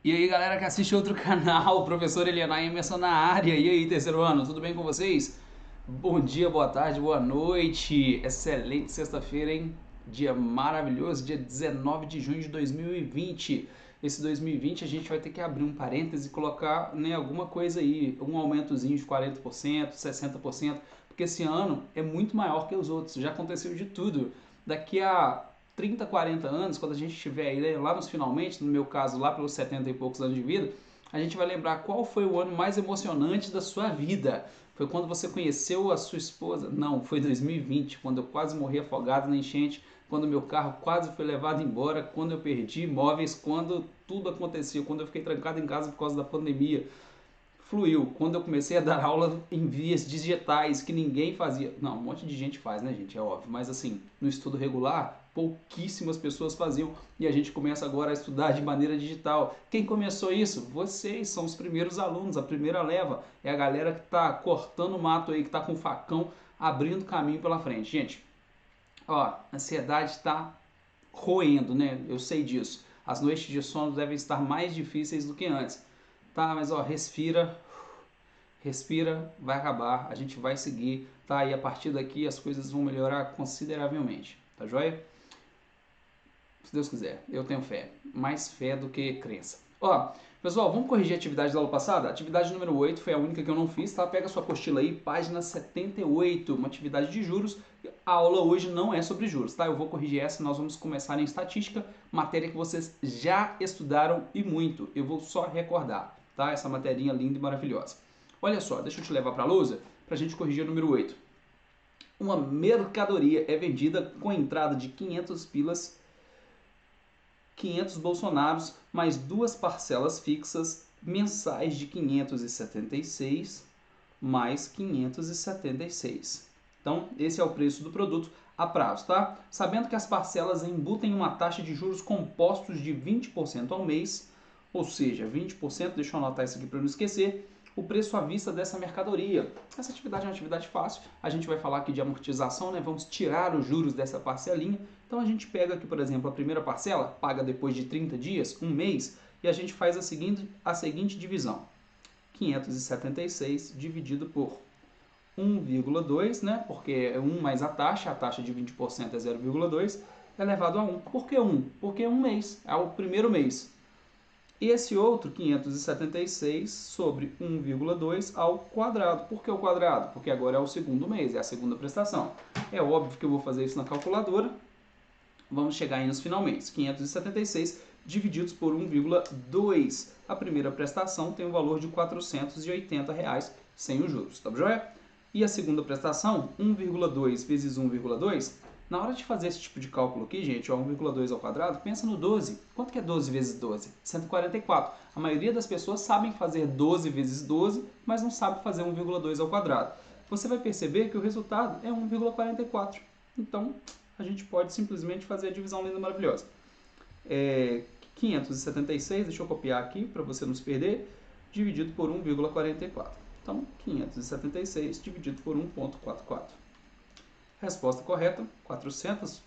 E aí, galera que assiste outro canal, professor Eliana Emerson na área. E aí, terceiro ano, tudo bem com vocês? Bom dia, boa tarde, boa noite. Excelente sexta-feira, hein? Dia maravilhoso, dia 19 de junho de 2020. Esse 2020 a gente vai ter que abrir um parêntese e colocar, né, alguma coisa aí, um aumentozinho de 40%, 60%, porque esse ano é muito maior que os outros, já aconteceu de tudo. Daqui a 30, 40 anos, quando a gente estiver aí, lá nos finalmente, no meu caso, lá pelos 70 e poucos anos de vida, a gente vai lembrar qual foi o ano mais emocionante da sua vida. Foi quando você conheceu a sua esposa? Não, foi 2020, quando eu quase morri afogado na enchente, quando meu carro quase foi levado embora, quando eu perdi imóveis, quando tudo aconteceu, quando eu fiquei trancado em casa por causa da pandemia. Fluiu quando eu comecei a dar aula em vias digitais que ninguém fazia. Não, um monte de gente faz, né, gente? É óbvio. Mas assim, no estudo regular, pouquíssimas pessoas faziam e a gente começa agora a estudar de maneira digital. Quem começou isso? Vocês são os primeiros alunos, a primeira leva. É a galera que está cortando o mato aí, que está com o facão abrindo caminho pela frente. Gente, ó, a ansiedade está roendo, né? Eu sei disso. As noites de sono devem estar mais difíceis do que antes. Tá, mas ó, respira, vai acabar, a gente vai seguir, tá? E a partir daqui as coisas vão melhorar consideravelmente, tá joia? Se Deus quiser, eu tenho fé, mais fé do que crença. Ó, pessoal, vamos corrigir a atividade da aula passada? A atividade número 8 foi a única que eu não fiz, tá? Pega a sua apostila aí, página 78, uma atividade de juros. A aula hoje não é sobre juros, tá? Eu vou corrigir essa, nós vamos começar em estatística, matéria que vocês já estudaram e muito. Eu vou só recordar, tá? Essa materinha linda e maravilhosa. Olha só, deixa eu te levar para a lousa para a gente corrigir o número 8. Uma mercadoria é vendida com entrada de 500 pilas, 500 bolsonaros, mais duas parcelas fixas mensais de 576 mais 576. Então, esse é o preço do produto a prazo, tá? Sabendo que as parcelas embutem uma taxa de juros compostos de 20% ao mês, ou seja, 20%, deixa eu anotar isso aqui para não esquecer, o preço à vista dessa mercadoria. Essa atividade é uma atividade fácil, a gente vai falar aqui de amortização, né? Vamos tirar os juros dessa parcelinha. Então a gente pega aqui, por exemplo, a primeira parcela, paga depois de 30 dias, um mês, e a gente faz a seguinte divisão. 576 dividido por 1,2, né? Porque é 1 mais a taxa de 20% é 0,2, elevado a 1. Por que 1? Porque é um mês, é o primeiro mês. E esse outro, 576 sobre 1,2 ao quadrado. Por que o quadrado? Porque agora é o segundo mês, é a segunda prestação. É óbvio que eu vou fazer isso na calculadora. Vamos chegar aí nos finalmente. 576 divididos por 1,2. A primeira prestação tem o valor de R$ 480 reais, sem os juros, tá joia? E a segunda prestação, 1,2 vezes 1,2. Na hora de fazer esse tipo de cálculo aqui, gente, ó, 1,2 ao quadrado, pensa no 12. Quanto que é 12 vezes 12? 144. A maioria das pessoas sabem fazer 12 vezes 12, mas não sabe fazer 1,2 ao quadrado. Você vai perceber que o resultado é 1,44. Então, a gente pode simplesmente fazer a divisão linda e maravilhosa. 576, deixa eu copiar aqui para você não se perder, dividido por 1,44. Então, 576 dividido por 1,44. Resposta correta, 400.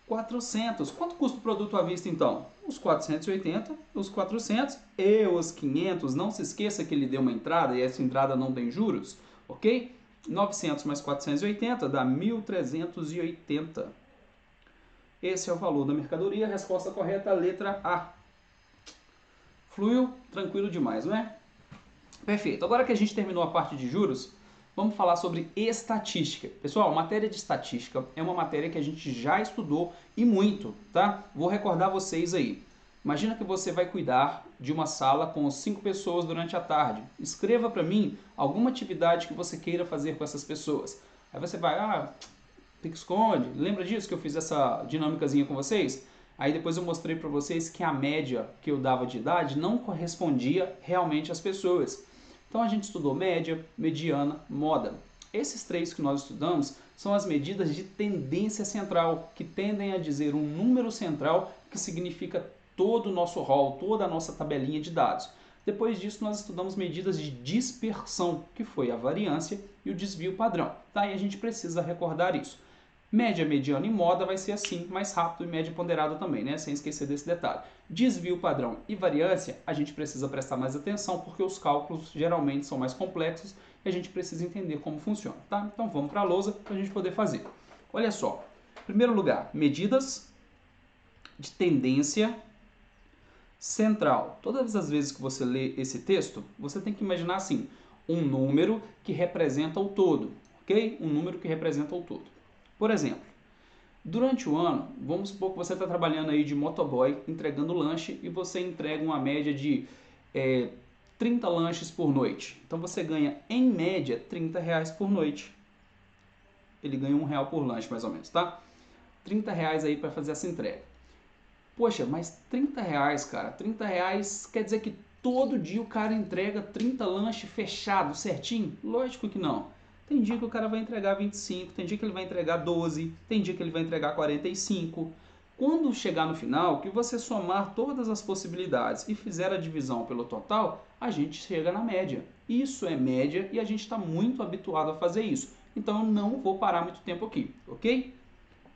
400. Quanto custa o produto à vista, então? Os 480, os 400 e os 500. Não se esqueça que ele deu uma entrada e essa entrada não tem juros, ok? 900 mais 480 dá 1.380. Esse é o valor da mercadoria. Resposta correta, letra A. Fluiu? Tranquilo demais, não é? Perfeito. Agora que a gente terminou a parte de juros, vamos falar sobre estatística. Pessoal, matéria de estatística é uma matéria que a gente já estudou e muito, tá? Vou recordar vocês aí. Imagina que você vai cuidar de uma sala com 5 pessoas durante a tarde. Escreva para mim alguma atividade que você queira fazer com essas pessoas. Aí você vai, pique-esconde, lembra disso que eu fiz essa dinâmicazinha com vocês? Aí depois eu mostrei para vocês que a média que eu dava de idade não correspondia realmente às pessoas. Então a gente estudou média, mediana, moda. Esses três que nós estudamos são as medidas de tendência central, que tendem a dizer um número central que significa todo o nosso rol, toda a nossa tabelinha de dados. Depois disso nós estudamos medidas de dispersão, que foi a variância e o desvio padrão. Tá? E a gente precisa recordar isso. Média, mediana e moda vai ser assim, mais rápido, e média ponderada também, né? Sem esquecer desse detalhe. Desvio padrão e variância, a gente precisa prestar mais atenção, porque os cálculos geralmente são mais complexos e a gente precisa entender como funciona, tá? Então vamos para a lousa para a gente poder fazer. Olha só, em primeiro lugar, medidas de tendência central. Todas as vezes que você lê esse texto, você tem que imaginar assim, um número que representa o todo, ok? Um número que representa o todo. Por exemplo, durante o ano, vamos supor que você está trabalhando aí de motoboy, entregando lanche, e você entrega uma média de 30 lanches por noite. Então você ganha, em média, R$30 por noite. Ele ganha R$1 por lanche, mais ou menos, tá? R$30 aí para fazer essa entrega. Poxa, mas R$30, cara, R$30 quer dizer que todo dia o cara entrega 30 lanches fechados, certinho? Lógico que não. Tem dia que o cara vai entregar 25, tem dia que ele vai entregar 12, tem dia que ele vai entregar 45. Quando chegar no final, que você somar todas as possibilidades e fizer a divisão pelo total, a gente chega na média. Isso é média e a gente está muito habituado a fazer isso. Então eu não vou parar muito tempo aqui, ok?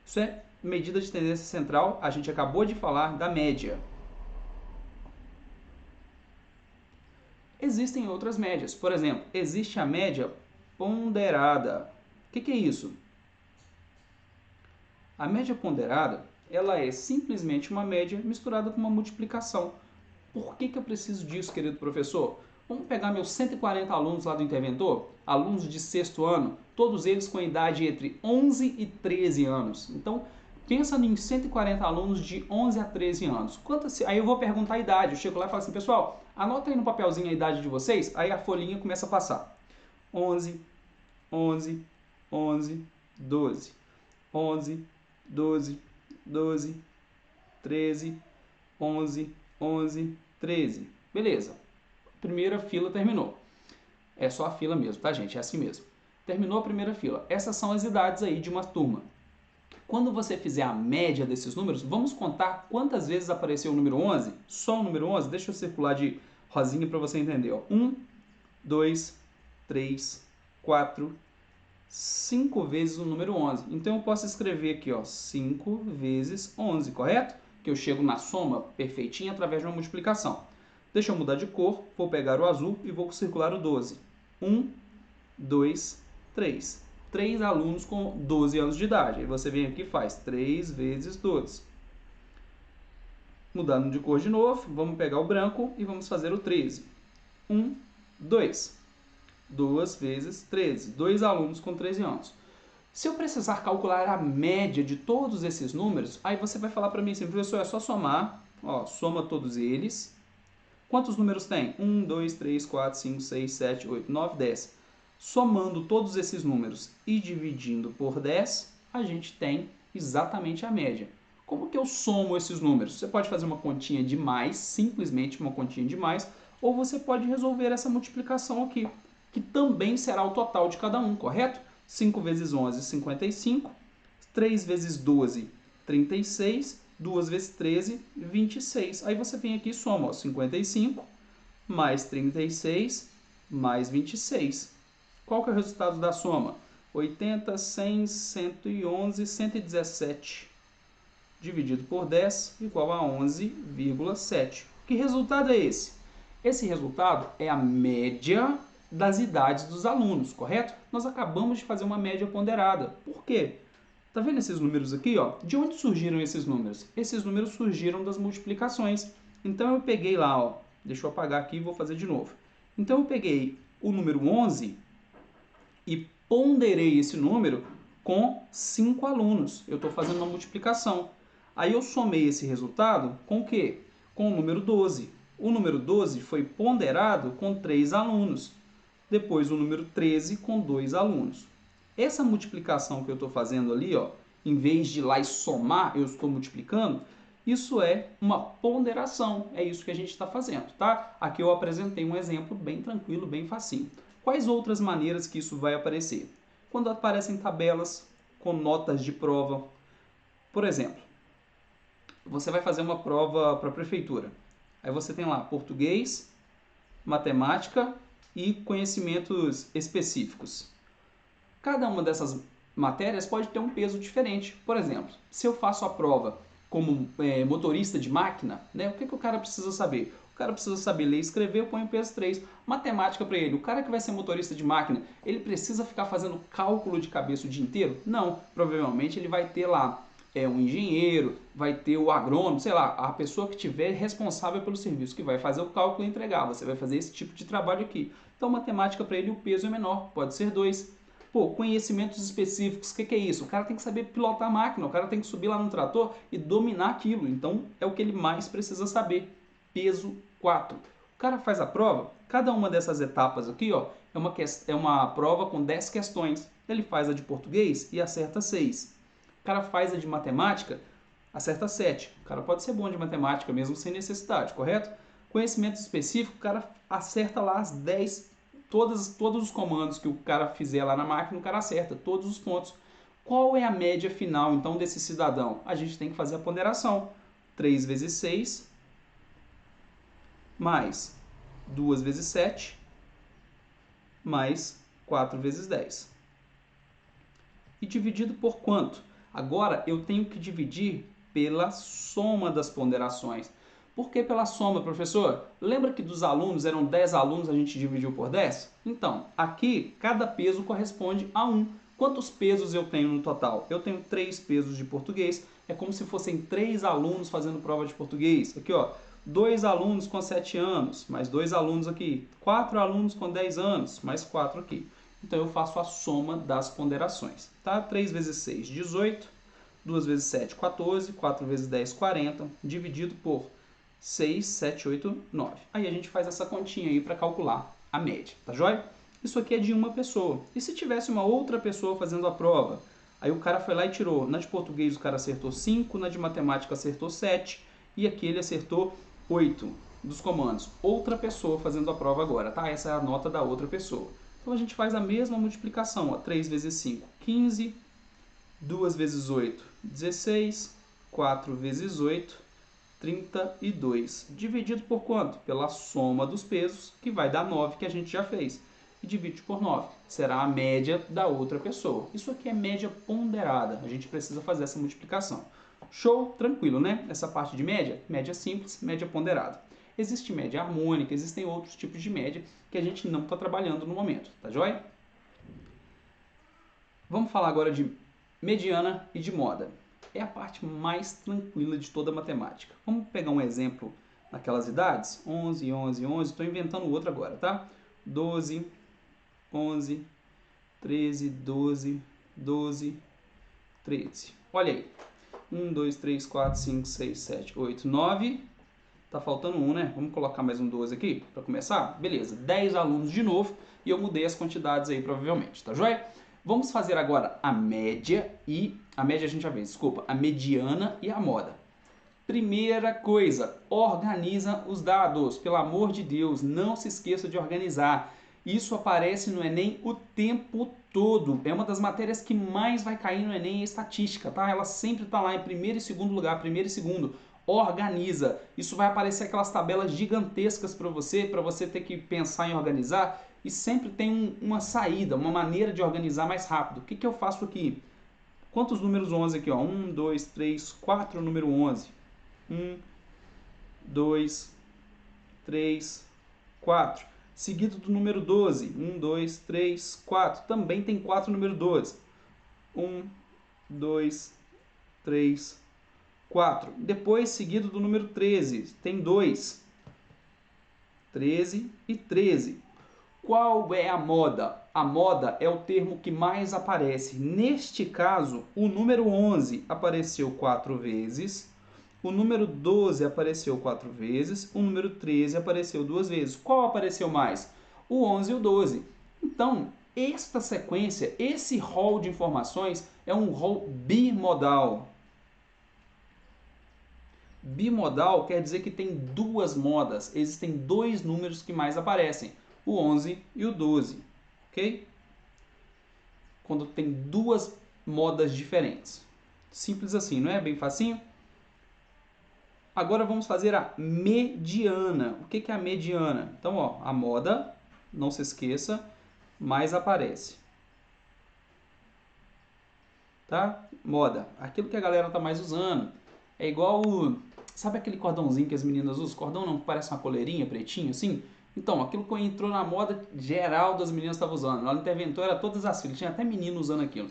Isso é medida de tendência central, a gente acabou de falar da média. Existem outras médias. Por exemplo, existe a média ponderada. O que é isso? A média ponderada, ela é simplesmente uma média misturada com uma multiplicação. Por que eu preciso disso, querido professor? Vamos pegar meus 140 alunos lá do Interventor, alunos de sexto ano, todos eles com idade entre 11 e 13 anos. Então, pensa em 140 alunos de 11 a 13 anos. Aí eu vou perguntar a idade, eu chego lá e falo assim, pessoal, anota aí no papelzinho a idade de vocês, aí a folhinha começa a passar. 11, 11, 11, 12, 11, 12, 12, 13, 11, 11, 13. Beleza. Primeira fila terminou. É só a fila mesmo, tá, gente? É assim mesmo. Terminou a primeira fila. Essas são as idades aí de uma turma. Quando você fizer a média desses números, vamos contar quantas vezes apareceu o número 11? Só o número 11? Deixa eu circular de rosinha para você entender. Ó. 1, 2, 3, 4, 5 vezes o número 11. Então eu posso escrever aqui, ó, 5 vezes 11, correto? Que eu chego na soma perfeitinha através de uma multiplicação. Deixa eu mudar de cor, vou pegar o azul e vou circular o 12. 1, 2, 3. 3 alunos com 12 anos de idade. Aí você vem aqui e faz 3 vezes 12. Mudando de cor de novo, vamos pegar o branco e vamos fazer o 13. 1, 2. 2 vezes 13. 2 alunos com 13 anos. Se eu precisar calcular a média de todos esses números, aí você vai falar para mim assim, professor, é só somar. Ó, soma todos eles. Quantos números tem? 1, 2, 3, 4, 5, 6, 7, 8, 9, 10. Somando todos esses números e dividindo por 10, a gente tem exatamente a média. Como que eu somo esses números? Você pode fazer uma continha de mais, simplesmente uma continha de mais, ou você pode resolver essa multiplicação aqui, que também será o total de cada um, correto? 5 vezes 11, 55. 3 vezes 12, 36. 2 vezes 13, 26. Aí você vem aqui e soma, ó, 55 mais 36 mais 26. Qual que é o resultado da soma? 80, 100, 111, 117. Dividido por 10, igual a 11,7. Que resultado é esse? Esse resultado é a média das idades dos alunos, correto? Nós acabamos de fazer uma média ponderada. Por quê? Tá vendo esses números aqui, ó? De onde surgiram esses números? Esses números surgiram das multiplicações. Então eu peguei lá, ó, deixa eu apagar aqui e vou fazer de novo. Então eu peguei o número 11 e ponderei esse número com 5 alunos. Eu estou fazendo uma multiplicação. Aí eu somei esse resultado com o quê? Com o número 12. O número 12 foi ponderado com 3 alunos. Depois o número 13 com 2 alunos. Essa multiplicação que eu estou fazendo ali, ó, em vez de ir lá e somar, eu estou multiplicando, isso é uma ponderação. É isso que a gente está fazendo, tá? Aqui eu apresentei um exemplo bem tranquilo, bem facinho. Quais outras maneiras que isso vai aparecer? Quando aparecem tabelas com notas de prova. Por exemplo, você vai fazer uma prova para a prefeitura. Aí você tem lá português, matemática e conhecimentos específicos. Cada uma dessas matérias pode ter um peso diferente. Por exemplo, se eu faço a prova como motorista de máquina, né, o que o cara precisa saber? O cara precisa saber ler e escrever, eu ponho peso 3. Matemática para ele. O cara que vai ser motorista de máquina, ele precisa ficar fazendo cálculo de cabeça o dia inteiro? Não. Provavelmente ele vai ter lá um engenheiro, vai ter o agrônomo, sei lá, a pessoa que tiver responsável pelo serviço, que vai fazer o cálculo e entregar. Você vai fazer esse tipo de trabalho aqui. Então, matemática para ele, o peso é menor, pode ser 2. Pô, conhecimentos específicos, o que é isso? O cara tem que saber pilotar a máquina, o cara tem que subir lá no trator e dominar aquilo. Então, é o que ele mais precisa saber. Peso 4. O cara faz a prova, cada uma dessas etapas aqui, ó, é uma prova com 10 questões. Ele faz a de português e acerta 6. O cara faz a de matemática, acerta 7. O cara pode ser bom de matemática mesmo sem necessidade, correto? Conhecimento específico, o cara acerta lá as 10, todos os comandos que o cara fizer lá na máquina, o cara acerta todos os pontos. Qual é a média final, então, desse cidadão? A gente tem que fazer a ponderação. 3 vezes 6, mais 2 vezes 7, mais 4 vezes 10. E dividido por quanto? Agora eu tenho que dividir pela soma das ponderações. Por que pela soma, professor? Lembra que dos alunos, eram 10 alunos, a gente dividiu por 10? Então, aqui cada peso corresponde a 1. Quantos pesos eu tenho no total? Eu tenho 3 pesos de português. É como se fossem 3 alunos fazendo prova de português. Aqui, ó, 2 alunos com 7 anos, mais 2 alunos aqui. 4 alunos com 10 anos, mais 4 aqui. Então, eu faço a soma das ponderações. Tá? 3 vezes 6, 18. 2 vezes 7, 14. 4 vezes 10, 40. Dividido por 6, 7, 8, 9. Aí a gente faz essa continha aí para calcular a média, tá joia? Isso aqui é de uma pessoa. E se tivesse uma outra pessoa fazendo a prova? Aí o cara foi lá e tirou. Na de português o cara acertou 5, na de matemática acertou 7 e aqui ele acertou 8 dos comandos. Outra pessoa fazendo a prova agora, tá? Essa é a nota da outra pessoa. Então a gente faz a mesma multiplicação, ó. 3 vezes 5, 15. 2 vezes 8, 16. 4 vezes 8, 32. Dividido por quanto? Pela soma dos pesos, que vai dar 9, que a gente já fez. E divide por 9. Será a média da outra pessoa. Isso aqui é média ponderada. A gente precisa fazer essa multiplicação. Show? Tranquilo, né? Essa parte de média, média simples, média ponderada. Existe média harmônica, existem outros tipos de média que a gente não está trabalhando no momento, tá joia? Vamos falar agora de mediana e de moda. É a parte mais tranquila de toda a matemática. Vamos pegar um exemplo naquelas idades? 11, 11, 11. Estou inventando outro agora, tá? 12, 11, 13, 12, 12, 13. Olha aí. 1, 2, 3, 4, 5, 6, 7, 8, 9. Tá faltando um, né? Vamos colocar mais um 12 aqui para começar? Beleza. 10 alunos de novo e eu mudei as quantidades aí provavelmente, tá joia? Vamos fazer agora a média e... A média a gente já fez, desculpa. A mediana e a moda. Primeira coisa, organiza os dados. Pelo amor de Deus, não se esqueça de organizar. Isso aparece no Enem o tempo todo. É uma das matérias que mais vai cair no Enem, é estatística, tá? Ela sempre está lá em primeiro e segundo lugar, primeiro e segundo. Organiza. Isso vai aparecer aquelas tabelas gigantescas para você ter que pensar em organizar. E sempre tem uma saída, uma maneira de organizar mais rápido. O que eu faço aqui? Quantos números 11 aqui? Ó? 1, 2, 3, 4, número 11. 1, 2, 3, 4. Seguido do número 12. 1, 2, 3, 4. Também tem 4 número 12. 1, 2, 3, 4. Depois, seguido do número 13. Tem 2. 13 e 13. Qual é a moda? A moda é o termo que mais aparece. Neste caso, o número 11 apareceu 4 vezes, o número 12 apareceu 4 vezes, o número 13 apareceu 2 vezes. Qual apareceu mais? O 11 e o 12. Então, esta sequência, esse rol de informações é um rol bimodal. Bimodal quer dizer que tem duas modas, existem dois números que mais aparecem. O 11 e o 12, ok? Quando tem duas modas diferentes. Simples assim, não é? Bem facinho? Agora vamos fazer a mediana. O que é a mediana? Então, ó, a moda, não se esqueça, mais aparece. tá? Moda, aquilo que a galera tá mais usando. É igual, sabe aquele cordãozinho que as meninas usam? Cordão não, parece uma coleirinha pretinho assim? Então, aquilo que entrou na moda geral das meninas estavam usando. Lá no Interventor era todas as filhas, tinha até menino usando aquilo.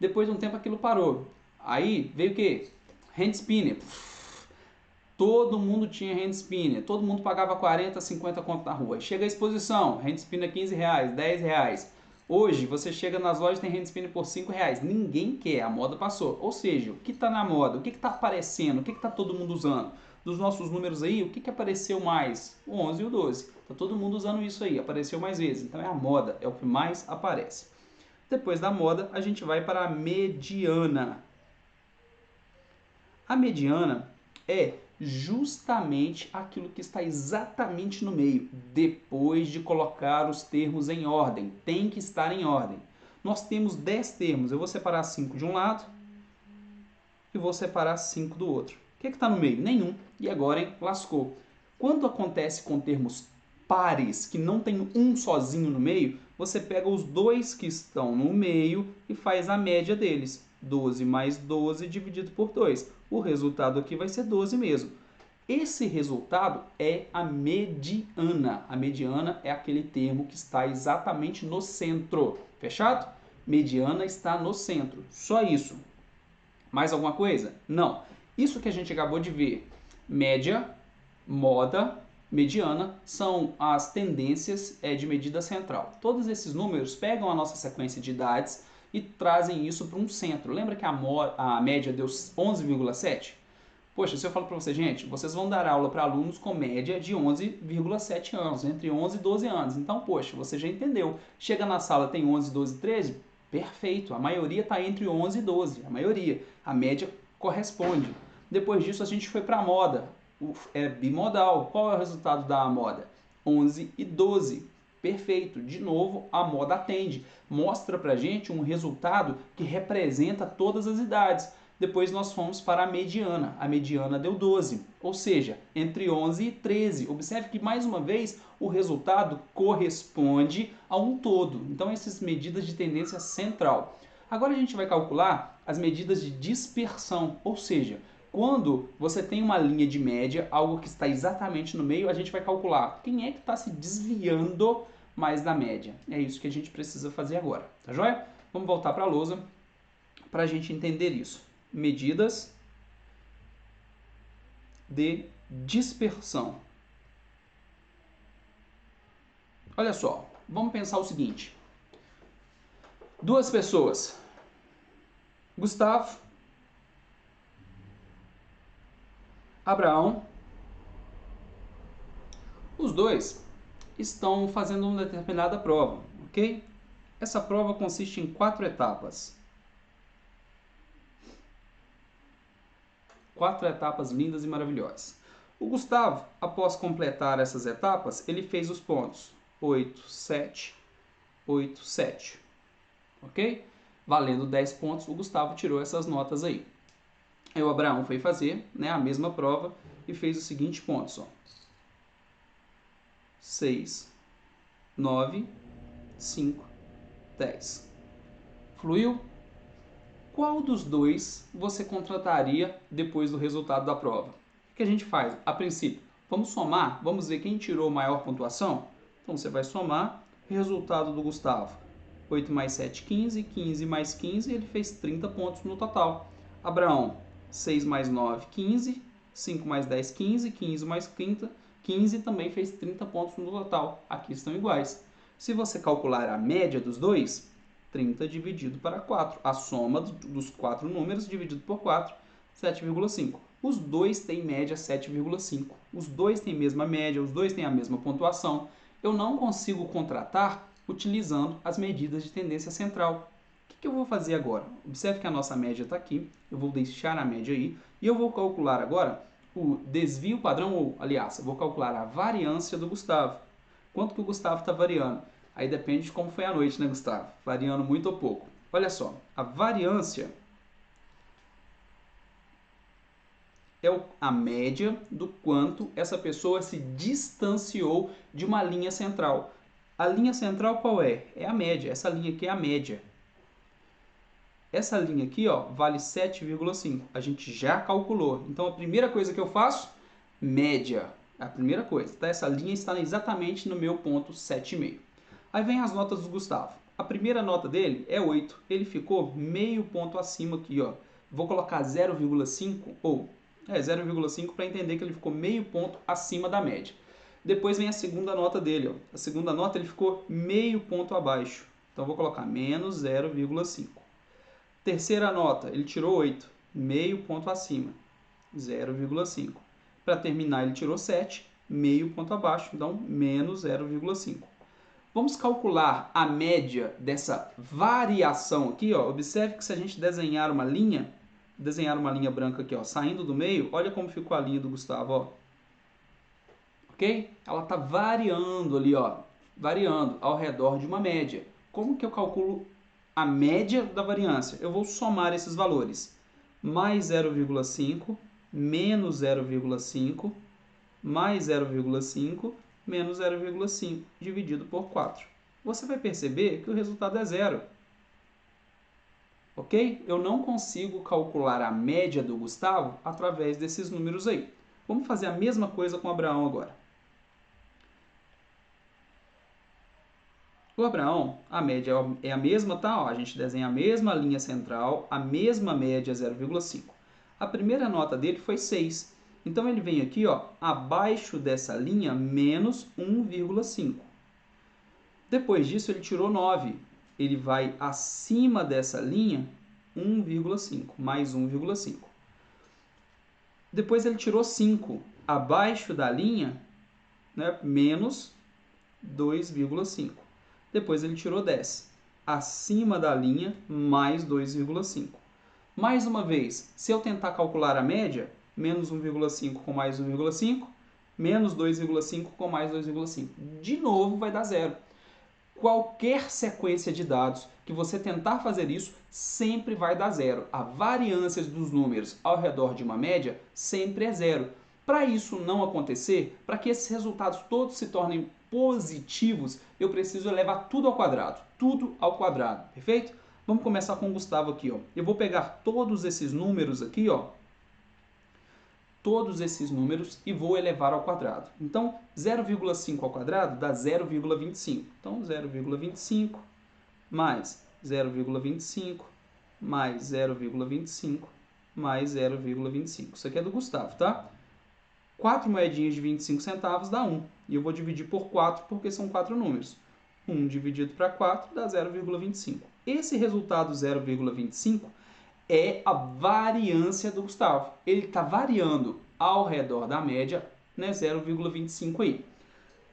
Depois de um tempo aquilo parou. Aí veio o quê? Hand spinner. Todo mundo tinha hand spinner, todo mundo pagava 40, 50 conto na rua. Chega a exposição, hand spinner 15 reais, 10 reais. Hoje você chega nas lojas e tem hand spinner por 5 reais. Ninguém quer, a moda passou. Ou seja, o que está na moda, o que está aparecendo, o que está todo mundo usando? Dos nossos números aí, o que apareceu mais? O 11 e o 12. Está todo mundo usando isso aí, apareceu mais vezes. Então é a moda, é o que mais aparece. Depois da moda, a gente vai para a mediana. A mediana é justamente aquilo que está exatamente no meio, depois de colocar os termos em ordem. Tem que estar em ordem. Nós temos 10 termos, eu vou separar 5 de um lado e vou separar 5 do outro. O que está no meio? Nenhum. E agora, hein? Lascou. Quando acontece com termos pares, que não tem um sozinho no meio, você pega os dois que estão no meio e faz a média deles. 12 mais 12 dividido por 2. O resultado aqui vai ser 12 mesmo. Esse resultado é a mediana. A mediana é aquele termo que está exatamente no centro. Fechado? Mediana está no centro. Só isso. Mais alguma coisa? Não. Isso que a gente acabou de ver, média, moda, mediana, são as tendências de medida central. Todos esses números pegam a nossa sequência de idades e trazem isso para um centro. Lembra que a média deu 11,7? Poxa, se eu falo para você, gente, vocês vão dar aula para alunos com média de 11,7 anos, entre 11 e 12 anos. Então, poxa, você já entendeu. Chega na sala, tem 11, 12, 13? Perfeito, a maioria está entre 11 e 12, a maioria. A média corresponde. Depois disso, a gente foi para a moda. É bimodal. Qual é o resultado da moda? 11 e 12. Perfeito. De novo, a moda atende. Mostra pra gente um resultado que representa todas as idades. Depois nós fomos para a mediana. A mediana deu 12, ou seja, entre 11 e 13. Observe que, mais uma vez, o resultado corresponde a um todo. Então, essas medidas de tendência central. Agora a gente vai calcular as medidas de dispersão, ou seja, quando você tem uma linha de média, algo que está exatamente no meio, a gente vai calcular quem é que está se desviando mais da média. É isso que a gente precisa fazer agora, tá joia? Vamos voltar para a lousa para a gente entender isso. Medidas de dispersão. Olha só, vamos pensar o seguinte. Duas pessoas, Gustavo, Abraão, os dois estão fazendo uma determinada prova, ok? Essa prova consiste em 4 etapas. 4 etapas lindas e maravilhosas. O Gustavo, após completar essas etapas, ele fez os pontos 8, 7, 8, 7. Ok? Valendo 10 pontos, o Gustavo tirou essas notas aí. Aí o Abraão foi fazer, né, a mesma prova e fez os seguintes pontos. Ó. 6, 9, 5, 10. Fluiu? Qual dos dois você contrataria depois do resultado da prova? O que a gente faz? A princípio, vamos somar, vamos ver quem tirou maior pontuação? Então você vai somar o resultado do Gustavo. 8 mais 7, 15, 15 mais 15, ele fez 30 pontos no total. Abraão, 6 mais 9, 15, 5 mais 10, 15, 15 mais 30, 15 também fez 30 pontos no total. Aqui estão iguais. Se você calcular a média dos dois, 30 dividido para 4. A soma dos 4 números dividido por 4, 7,5. Os dois têm média 7,5. Os dois têm a mesma média, os dois têm a mesma pontuação. Eu não consigo contratar utilizando as medidas de tendência central. O que eu vou fazer agora? Observe que a nossa média está aqui. Eu vou deixar a média aí. E eu vou calcular agora o desvio padrão, ou, aliás, eu vou calcular a variância do Gustavo. Quanto que o Gustavo está variando? Aí depende de como foi a noite, né, Gustavo? Variando muito ou pouco. Olha só, a variância é a média do quanto essa pessoa se distanciou de uma linha central. A linha central qual é? É a média. Essa linha aqui é a média. essa linha aqui, ó, vale 7,5. A gente já calculou. Então, a primeira coisa que eu faço, média. A primeira coisa, tá? Essa linha está exatamente no meu ponto 7,5. Aí vem as notas do Gustavo. A primeira nota dele é 8. Ele ficou meio ponto acima aqui, ó. Vou colocar 0,5 ou 0,5 para entender que ele ficou meio ponto acima da média. Depois vem a segunda nota dele, ó. A segunda nota ele ficou meio ponto abaixo. Então vou colocar menos 0,5. Terceira nota, ele tirou 8, meio ponto acima, 0,5. Para terminar, ele tirou 7, meio ponto abaixo, então menos 0,5. Vamos calcular a média dessa variação aqui, ó. Observe que se a gente desenhar uma linha branca aqui, ó, saindo do meio, olha como ficou a linha do Gustavo, ó. Ok? Ela está variando ali, ó, variando ao redor de uma média. Como que eu calculo a média da variância? Eu vou somar esses valores. Mais 0,5, menos 0,5, mais 0,5, menos 0,5, dividido por 4. Você vai perceber que o resultado é zero. Ok? Eu não consigo calcular a média do Gustavo através desses números aí. Vamos fazer a mesma coisa com o Abraão agora. O Abraão, a média é a mesma, tá? Ó, a gente desenha a mesma linha central, a mesma média 0,5. A primeira nota dele foi 6. Então ele vem aqui, ó, abaixo dessa linha, menos 1,5. Depois disso ele tirou 9. Ele vai acima dessa linha, 1,5, mais 1,5. Depois ele tirou 5. Abaixo da linha, né, menos 2,5. Depois ele tirou 10. Acima da linha, mais 2,5. Mais uma vez, se eu tentar calcular a média, menos 1,5 com mais 1,5, menos 2,5 com mais 2,5. De novo, vai dar zero. Qualquer sequência de dados que você tentar fazer isso, sempre vai dar zero. A variância dos números ao redor de uma média sempre é zero. Para isso não acontecer, para que esses resultados todos se tornem positivos, eu preciso elevar tudo ao quadrado, perfeito? Vamos começar com o Gustavo aqui, ó. Eu vou pegar todos esses números aqui, ó, todos esses números e vou elevar ao quadrado. Então, 0,5 ao quadrado dá 0,25. Então, 0,25 mais 0,25 mais 0,25 mais 0,25. Isso aqui é do Gustavo, tá? 4 moedinhas de 25 centavos dá 1. E eu vou dividir por 4 porque são 4 números. 1 dividido para 4 dá 0,25. Esse resultado 0,25 é a variância do Gustavo. Ele está variando ao redor da média, né, 0,25 aí.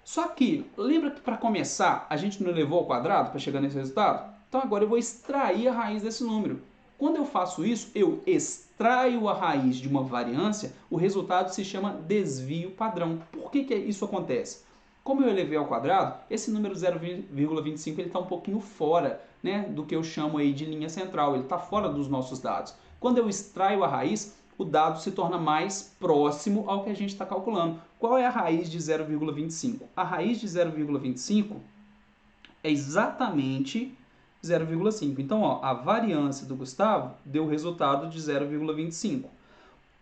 Só que, lembra que para começar a gente não levou ao quadrado para chegar nesse resultado? Então agora eu vou extrair a raiz desse número. Quando eu faço isso, eu extraio a raiz de uma variância, o resultado se chama desvio padrão. Por que isso acontece? Como eu elevei ao quadrado, esse número 0,25 ele está um pouquinho fora, né, do que eu chamo aí de linha central. Ele está fora dos nossos dados. Quando eu extraio a raiz, o dado se torna mais próximo ao que a gente está calculando. Qual é a raiz de 0,25? A raiz de 0,25 é exatamente 0,5. Então, ó, a variância do Gustavo deu o resultado de 0,25.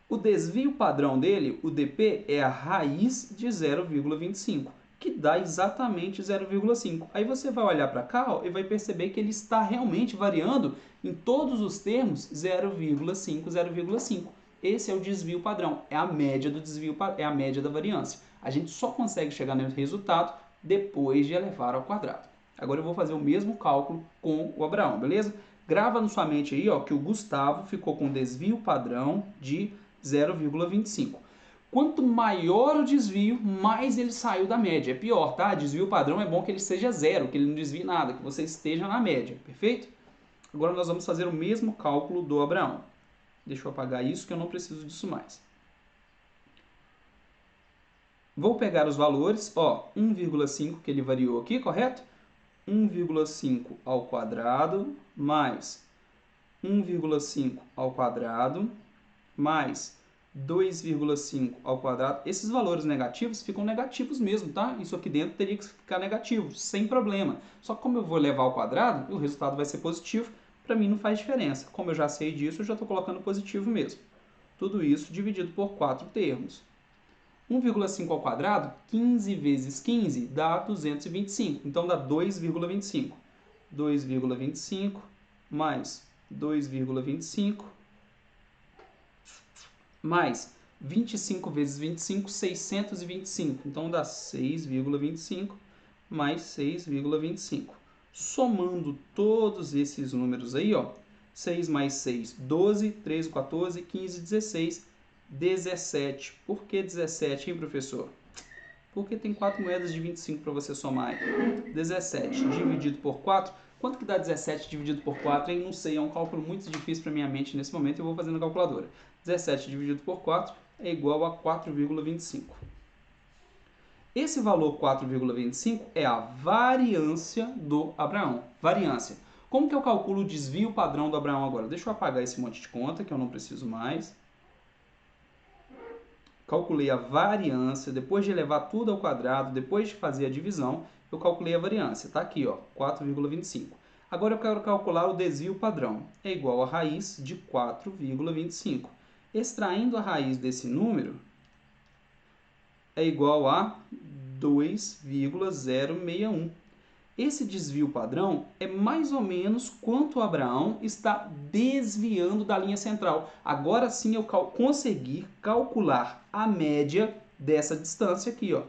O desvio padrão dele, o dp, é a raiz de 0,25, que dá exatamente 0,5. Aí você vai olhar para cá, ó, e vai perceber que ele está realmente variando em todos os termos 0,5, 0,5. Esse é o desvio padrão, é a média do desvio, é a média da variância. A gente só consegue chegar nesse resultado depois de elevar ao quadrado. Agora eu vou fazer o mesmo cálculo com o Abraão, beleza? Grava na sua mente aí, ó, que o Gustavo ficou com desvio padrão de 0,25. Quanto maior o desvio, mais ele saiu da média. É pior, tá? Desvio padrão é bom que ele seja zero, que ele não desvie nada, que você esteja na média, perfeito? Agora nós vamos fazer o mesmo cálculo do Abraão. Deixa eu apagar isso, que eu não preciso disso mais. Vou pegar os valores, ó, 1,5 que ele variou aqui, correto? 1,5 ao quadrado mais 1,5 ao quadrado mais 2,5 ao quadrado. Esses valores negativos ficam negativos mesmo, tá? Isso aqui dentro teria que ficar negativo, sem problema. Só que como eu vou levar ao quadrado, o resultado vai ser positivo. para mim não faz diferença. Como eu já sei disso, eu já estou colocando positivo mesmo. Tudo isso dividido por 4 termos. 1,5 ao quadrado, 15 vezes 15 dá 225. Então dá 2,25. 2,25 mais 2,25 mais 25 vezes 25, 625. Então dá 6,25 mais 6,25. Somando todos esses números aí, ó, 6 mais 6, 12, 13, 14, 15, 16, 17. Por que 17, hein, professor? Porque tem 4 moedas de 25 para você somar aí. 17 dividido por 4. Quanto que dá 17 dividido por 4, hein? Não sei, é um cálculo muito difícil para minha mente nesse momento, eu vou fazer na calculadora. 17 dividido por 4 é igual a 4,25. Esse valor 4,25 é a variância do Abraão. Variância. Como que eu calculo o desvio padrão do Abraão agora? Deixa eu apagar esse monte de conta que eu não preciso mais. Calculei a variância, depois de elevar tudo ao quadrado, depois de fazer a divisão, eu calculei a variância. Está aqui, ó, 4,25. Agora eu quero calcular o desvio padrão. É igual a raiz de 4,25. Extraindo a raiz desse número, é igual a 2,061. Esse desvio padrão é mais ou menos quanto Abraão está desviando da linha central. Agora sim eu consegui calcular a média dessa distância aqui, ó.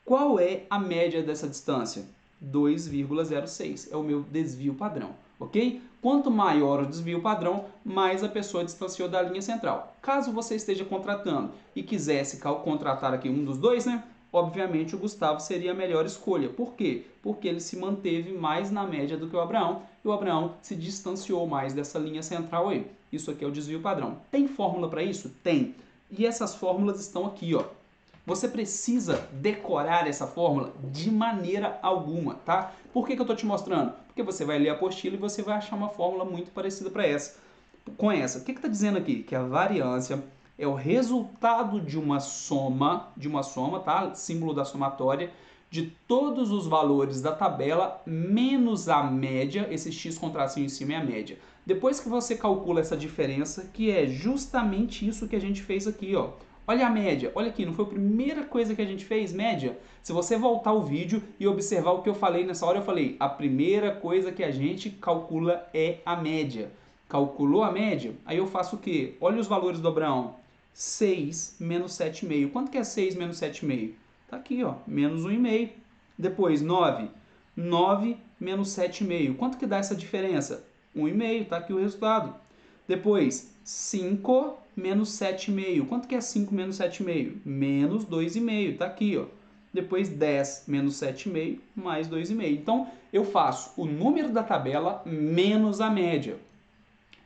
Qual é a média dessa distância? 2,06 é o meu desvio padrão, ok? Quanto maior o desvio padrão, mais a pessoa distanciou da linha central. Caso você esteja contratando e quisesse contratar aqui um dos dois, né? Obviamente o Gustavo seria a melhor escolha. Por quê? Porque ele se manteve mais na média do que o Abraão e o Abraão se distanciou mais dessa linha central aí. Isso aqui é o desvio padrão. Tem fórmula para isso? Tem. E essas fórmulas estão aqui, ó. Você precisa decorar essa fórmula de maneira alguma, tá? Por que eu estou te mostrando? Porque você vai ler a apostila e você vai achar uma fórmula muito parecida com essa. O que está dizendo aqui? Que a variância é o resultado de uma soma, tá? Símbolo da somatória, de todos os valores da tabela menos a média, esse x com tracinho em cima é a média. Depois que você calcula essa diferença, que é justamente isso que a gente fez aqui, ó. Olha a média, olha aqui, não foi a primeira coisa que a gente fez, média? Se você voltar o vídeo e observar o que eu falei nessa hora, eu falei, a primeira coisa que a gente calcula é a média. Calculou a média? Aí eu faço o quê? Olha os valores do Abraão. 6 menos 7,5. Quanto que é 6 menos 7,5? Tá aqui, ó, menos 1,5. Depois, 9. 9 menos 7,5. Quanto que dá essa diferença? 1,5, tá aqui o resultado. Depois, 5 menos 7,5. Quanto que é 5 menos 7,5? Menos 2,5, tá aqui, ó. Depois 10 menos 7,5 mais 2,5. Então, eu faço o número da tabela menos a média.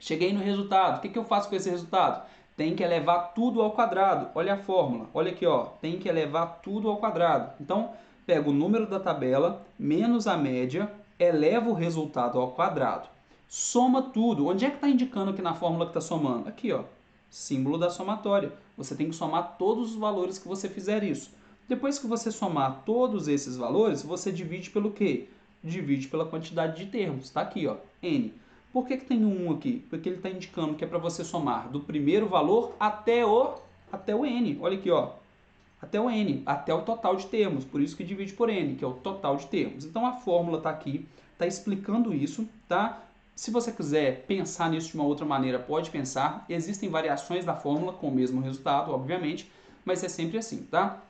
Cheguei no resultado. O que eu faço com esse resultado? Tem que elevar tudo ao quadrado. Olha a fórmula. Olha aqui, ó. Tem que elevar tudo ao quadrado. Então, pego o número da tabela menos a média, elevo o resultado ao quadrado. Soma tudo. Onde é que está indicando aqui na fórmula que está somando? Aqui, ó. Símbolo da somatória. Você tem que somar todos os valores que você fizer isso. Depois que você somar todos esses valores, você divide pelo quê? Divide pela quantidade de termos. Está aqui, ó. N. Por que tem um 1 aqui? Porque ele está indicando que é para você somar do primeiro valor até o N. Olha aqui, ó. Até o N, até o total de termos. Por isso que divide por N, que é o total de termos. Então a fórmula está aqui, está explicando isso, tá? Se você quiser pensar nisso de uma outra maneira, pode pensar. Existem variações da fórmula com o mesmo resultado, obviamente, mas é sempre assim, tá?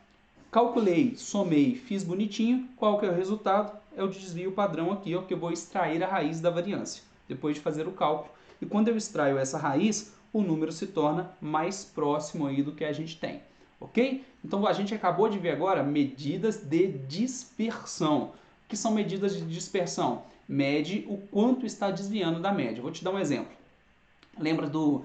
Calculei, somei, fiz bonitinho. Qual que é o resultado? É o desvio padrão aqui, ó, que eu vou extrair a raiz da variância, depois de fazer o cálculo. E quando eu extraio essa raiz, o número se torna mais próximo aí do que a gente tem, ok? Então a gente acabou de ver agora medidas de dispersão. O que são medidas de dispersão? Mede o quanto está desviando da média. Vou te dar um exemplo. Lembra do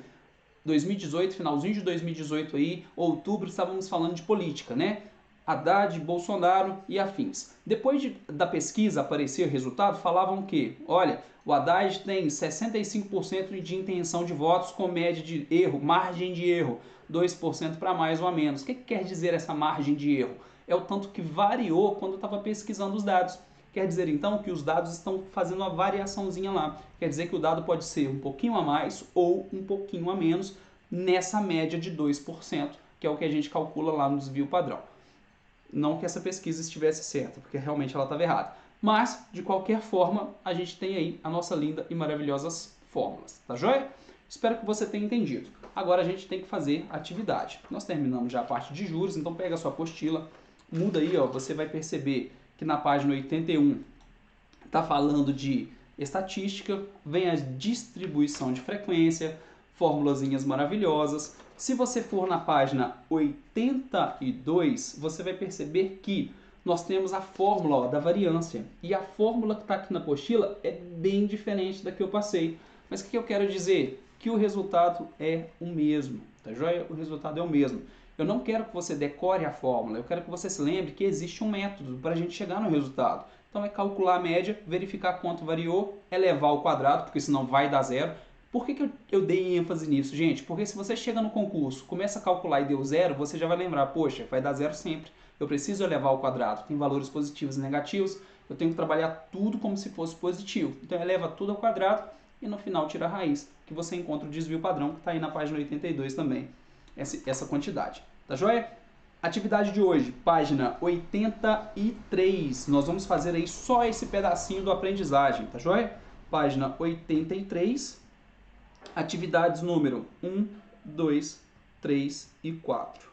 2018, finalzinho de 2018 aí, outubro, estávamos falando de política, né? Haddad, Bolsonaro e afins. Depois da pesquisa aparecer resultado, falavam que, olha, o Haddad tem 65% de intenção de votos com média de erro, margem de erro, 2% para mais ou a menos. O que quer dizer essa margem de erro? É o tanto que variou quando estava pesquisando os dados. Quer dizer então que os dados estão fazendo uma variaçãozinha lá. Quer dizer que o dado pode ser um pouquinho a mais ou um pouquinho a menos nessa média de 2%, que é o que a gente calcula lá no desvio padrão. Não que essa pesquisa estivesse certa, porque realmente ela estava errada. Mas, de qualquer forma, a gente tem aí a nossa linda e maravilhosas fórmulas, tá joia? Espero que você tenha entendido. Agora a gente tem que fazer a atividade. Nós terminamos já a parte de juros, então pega a sua apostila, muda aí, ó, você vai perceber que na página 81 está falando de estatística, vem a distribuição de frequência, formulazinhas maravilhosas. Se você for na página 82, você vai perceber que nós temos a fórmula, ó, da variância. E a fórmula que está aqui na apostila é bem diferente da que eu passei. Mas o que eu quero dizer? Que o resultado é o mesmo, tá joia? O resultado é o mesmo. Eu não quero que você decore a fórmula, eu quero que você se lembre que existe um método para a gente chegar no resultado. Então é calcular a média, verificar quanto variou, elevar ao quadrado, porque senão vai dar zero. Por que eu dei ênfase nisso, gente? Porque se você chega no concurso, começa a calcular e deu zero, você já vai lembrar, poxa, vai dar zero sempre. Eu preciso elevar ao quadrado, tem valores positivos e negativos, eu tenho que trabalhar tudo como se fosse positivo. Então eleva tudo ao quadrado e no final tira a raiz, que você encontra o desvio padrão, que está aí na página 82 também, essa quantidade. Tá joia? Atividade de hoje, página 83. Nós vamos fazer aí só esse pedacinho do aprendizagem, tá joia? Página 83, atividades número 1, 2, 3 e 4.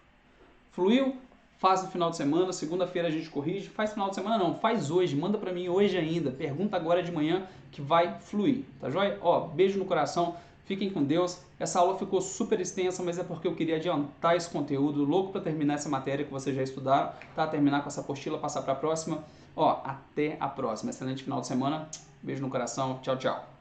Fluiu? Faz no final de semana, segunda-feira a gente corrige. Faz final de semana não, faz hoje, manda pra mim hoje ainda. Pergunta agora de manhã que vai fluir, tá joia? Ó, beijo no coração, fiquem com Deus. Essa aula ficou super extensa, mas é porque eu queria adiantar esse conteúdo, louco para terminar essa matéria que vocês já estudaram, tá? Terminar com essa apostila, passar para a próxima. Ó, até a próxima. Excelente final de semana. Beijo no coração. Tchau, tchau.